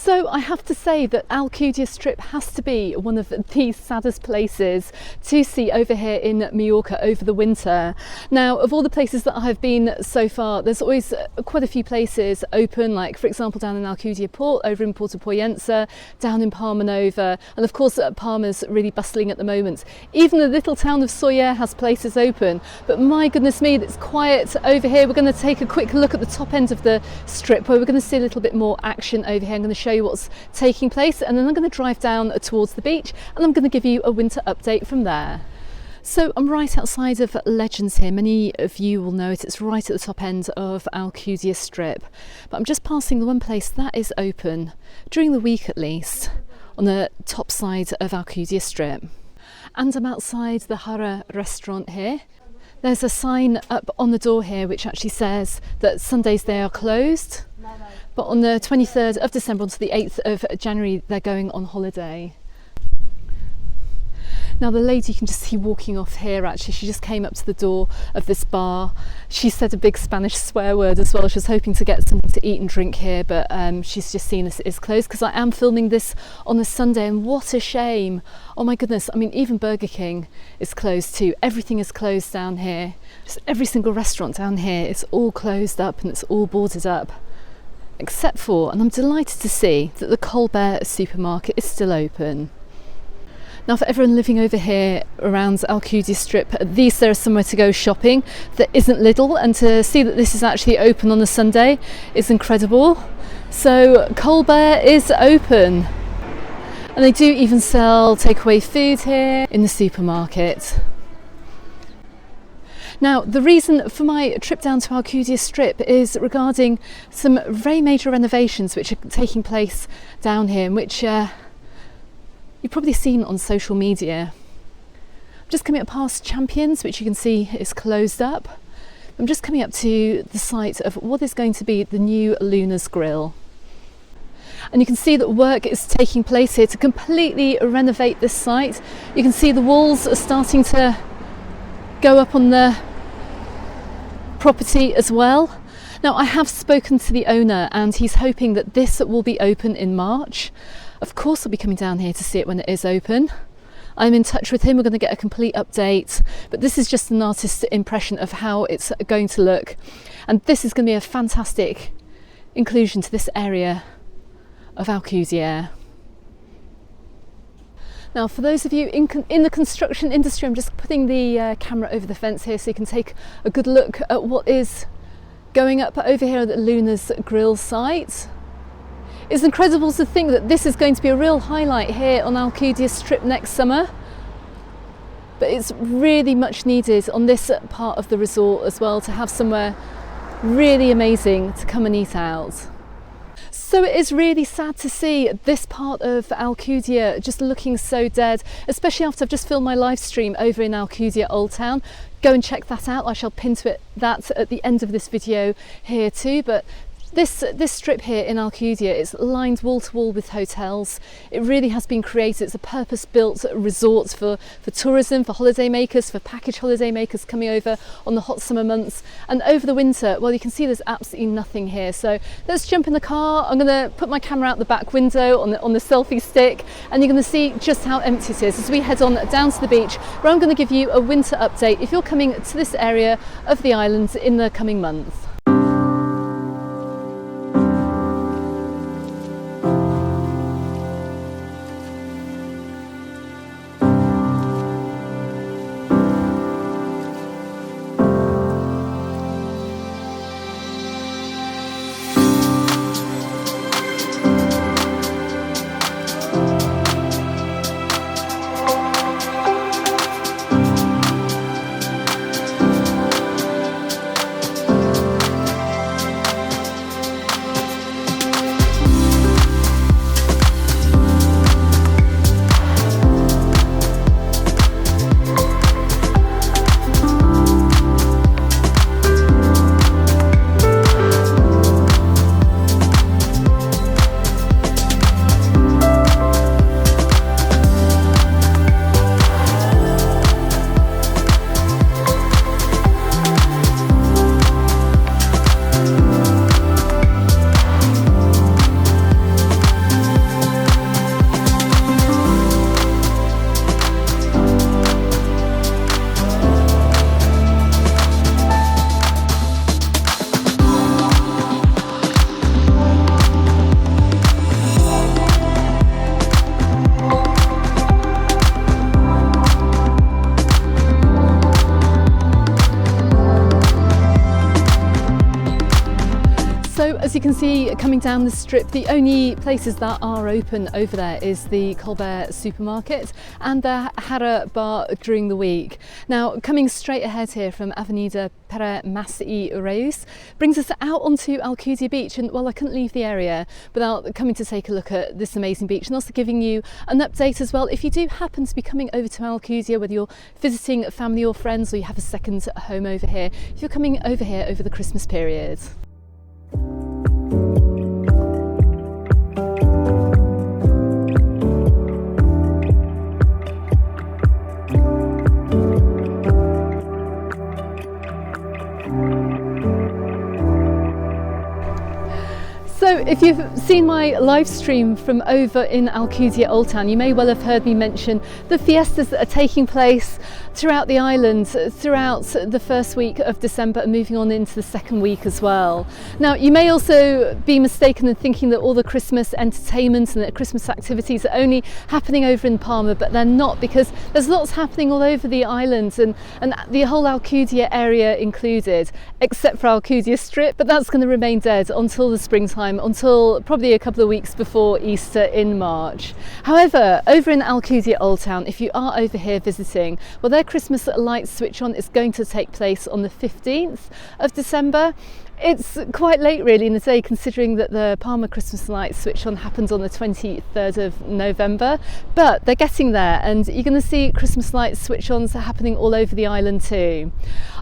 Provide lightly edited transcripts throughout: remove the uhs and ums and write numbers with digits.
So I have to say that Alcudia Strip has to be one of the saddest places to see over here in Mallorca over the winter. Now, of all the places that I have been so far, there's always quite a few places open, like for example down in Alcudia Port, over in Porto Poyensa, down in Palma Nova, and of course Palma's really bustling at the moment. Even the little town of Soller has places open, but my goodness me, it's quiet over here. We're going to take a quick look at the top end of the strip where we're going to see a little bit more action over here. I'm going to show you what's taking place, and then I'm going to drive down towards the beach and I'm going to give you a winter update from there. So I'm right outside of Legends here. Many of you will know it. It's right at the top end of Alcudia Strip, but I'm just passing the one place that is open during the week at least on the top side of Alcudia Strip. And I'm outside the Hara restaurant here. There's a sign up on the door here which actually says that Sundays they are closed, but on the 23rd of December onto the 8th of January they're going on holiday. Now the lady you can just see walking off here, actually she just came up to the door of this bar. She said a big Spanish swear word as well. She was hoping to get something to eat and drink here, but she's just seen this is closed, because I am filming this on a Sunday, and what a shame. Oh my goodness, I mean even Burger King is closed too. Everything is closed down here. Just every single restaurant down here, it's all closed up and it's all boarded up. Except for, and I'm delighted to see that the Colbert supermarket is still open. Now for everyone living over here around Alcudia Strip, at least there is somewhere to go shopping that isn't Lidl, and to see that this is actually open on a Sunday is incredible. So Colbert is open, and they do even sell takeaway food here in the supermarket. Now, the reason for my trip down to Alcudia Strip is regarding some very major renovations which are taking place down here, which you've probably seen on social media. I'm just coming up past Champions, which you can see is closed up. I'm just coming up to the site of what is going to be the new Luna's Grill. And you can see that work is taking place here to completely renovate this site. You can see the walls are starting to go up on the property as well. Now I have spoken to the owner and he's hoping that this will be open in March. Of course I'll be coming down here to see it when it is open. I'm in touch with him, we're going to get a complete update, but this is just an artist's impression of how it's going to look, and this is going to be a fantastic inclusion to this area of Alcudia. Now for those of you in the construction industry, I'm just putting the camera over the fence here so you can take a good look at what is going up over here at the Luna's Grill site. It's incredible to think that this is going to be a real highlight here on Alcudia Strip next summer, but it's really much needed on this part of the resort as well, to have somewhere really amazing to come and eat out. So it is really sad to see this part of Alcudia just looking so dead, especially after I've just filmed my live stream over in Alcudia Old Town. Go and check that out. I shall pin to it that at the end of this video here too. But this strip here in Alcudia is lined wall to wall with hotels. It really has been created. It's a purpose-built resort for tourism, for holiday makers, for package holiday makers coming over on the hot summer months. And over the winter, well, you can see there's absolutely nothing here. So let's jump in the car. I'm going to put my camera out the back window on the selfie stick, and you're going to see just how empty it is as we head on down to the beach, where I'm going to give you a winter update if you're coming to this area of the island in the coming months. as you can see coming down the strip, the only places that are open over there is the Colbert supermarket and the Hara bar during the week. Now, coming straight ahead here from Avenida Pere Mas I Reus brings us out onto Alcudia Beach, and well, I couldn't leave the area without coming to take a look at this amazing beach and also giving you an update as well. If you do happen to be coming over to Alcudia, whether you're visiting family or friends or you have a second home over here, if you're coming over here over the Christmas period. So if you've seen my live stream from over in Alcudia Old Town, you may well have heard me mention the fiestas that are taking place throughout the island throughout the first week of December and moving on into the second week as well. Now, you may also be mistaken in thinking that all the Christmas entertainment and the Christmas activities are only happening over in Palma, but they're not, because there's lots happening all over the island and the whole Alcudia area included, except for Alcudia Strip, but that's going to remain dead until the springtime, until probably a couple of weeks before Easter in March. However, over in Alcudia Old Town, if you are over here visiting, well, their Christmas lights switch on is going to take place on the 15th of December. It's quite late really in the day, considering that the Palma Christmas lights switch on happened on the 23rd of November, but they're getting there, and you're going to see Christmas lights switch ons happening all over the island too.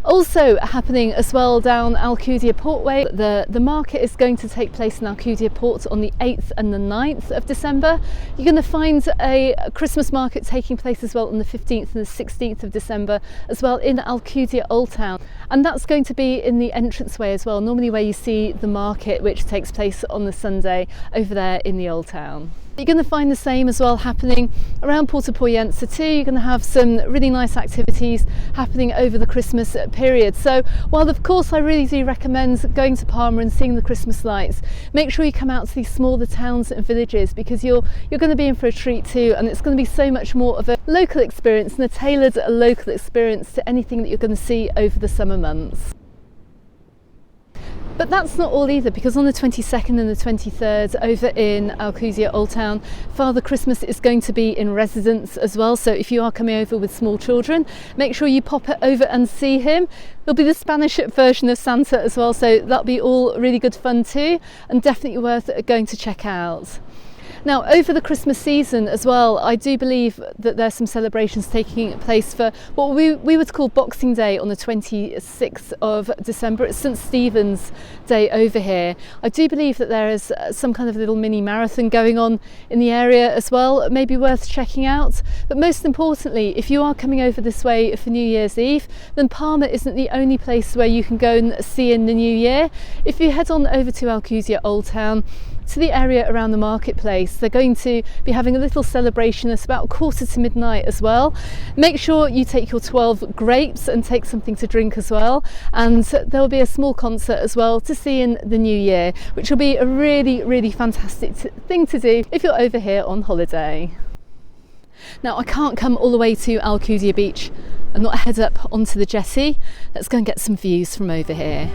Also happening as well down Alcudia Port way, the market is going to take place in Alcudia Port on the 8th and the 9th of December. You're going to find a Christmas market taking place as well on the 15th and the 16th of December as well in Alcudia Old Town, and that's going to be in the entranceway as well, normally where you see the market which takes place on the Sunday over there in the Old Town. You're going to find the same as well happening around Porta Poyenza too. You're going to have some really nice activities happening over the Christmas period. So while of course I really do recommend going to Palma and seeing the Christmas lights, make sure you come out to these smaller towns and villages, because you're going to be in for a treat too, and it's going to be so much more of a local experience and a tailored local experience to anything that you're going to see over the summer months. But that's not all either, because on the 22nd and the 23rd over in Alcudia Old Town, Father Christmas is going to be in residence as well. So if you are coming over with small children, make sure you pop it over and see him. There'll be the Spanish version of Santa as well, so that'll be all really good fun too, and definitely worth going to check out. Now, over the Christmas season as well, I do believe that there's some celebrations taking place for what we would call Boxing Day on the 26th of December. It's St. Stephen's Day over here. I do believe that there is some kind of little mini marathon going on in the area as well, maybe worth checking out. But most importantly, if you are coming over this way for New Year's Eve, then Palma isn't the only place where you can go and see in the new year. If you head on over to Alcudia Old Town, to the area around the marketplace, they're going to be having a little celebration. It's about 1:45 as well. Make sure you take your 12 grapes and take something to drink as well, and there will be a small concert as well to see in the new year, which will be a really fantastic thing to do if you're over here on holiday. Now, I can't come all the way to Alcudia Beach and not head up onto the jetty. Let's go and get some views from over here.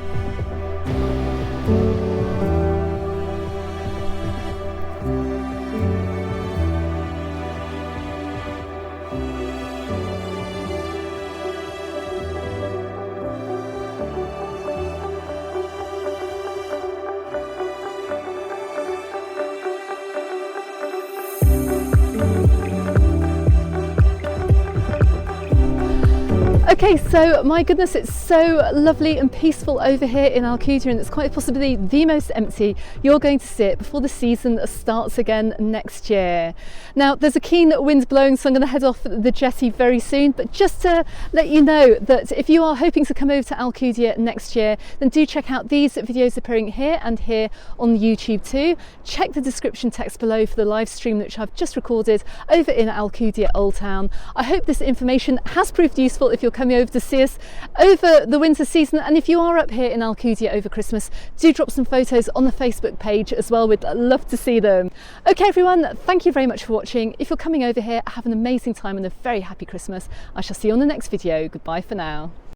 Okay, so my goodness, it's so lovely and peaceful over here in Alcudia, and it's quite possibly the most empty you're going to see it before the season starts again next year. Now, there's a keen wind blowing, so I'm going to head off the jetty very soon, but just to let you know that if you are hoping to come over to Alcudia next year, then do check out these videos appearing here and here on YouTube too. Check the description text below for the live stream which I've just recorded over in Alcudia Old Town. I hope this information has proved useful if you're coming over to see us over the winter season, and if you are up here in Alcudia over Christmas, do drop some photos on the Facebook page as well. We'd love to see them. Okay everyone, thank you very much for watching. If you're coming over here, have an amazing time and a very happy Christmas. I shall see you on the next video. Goodbye for now.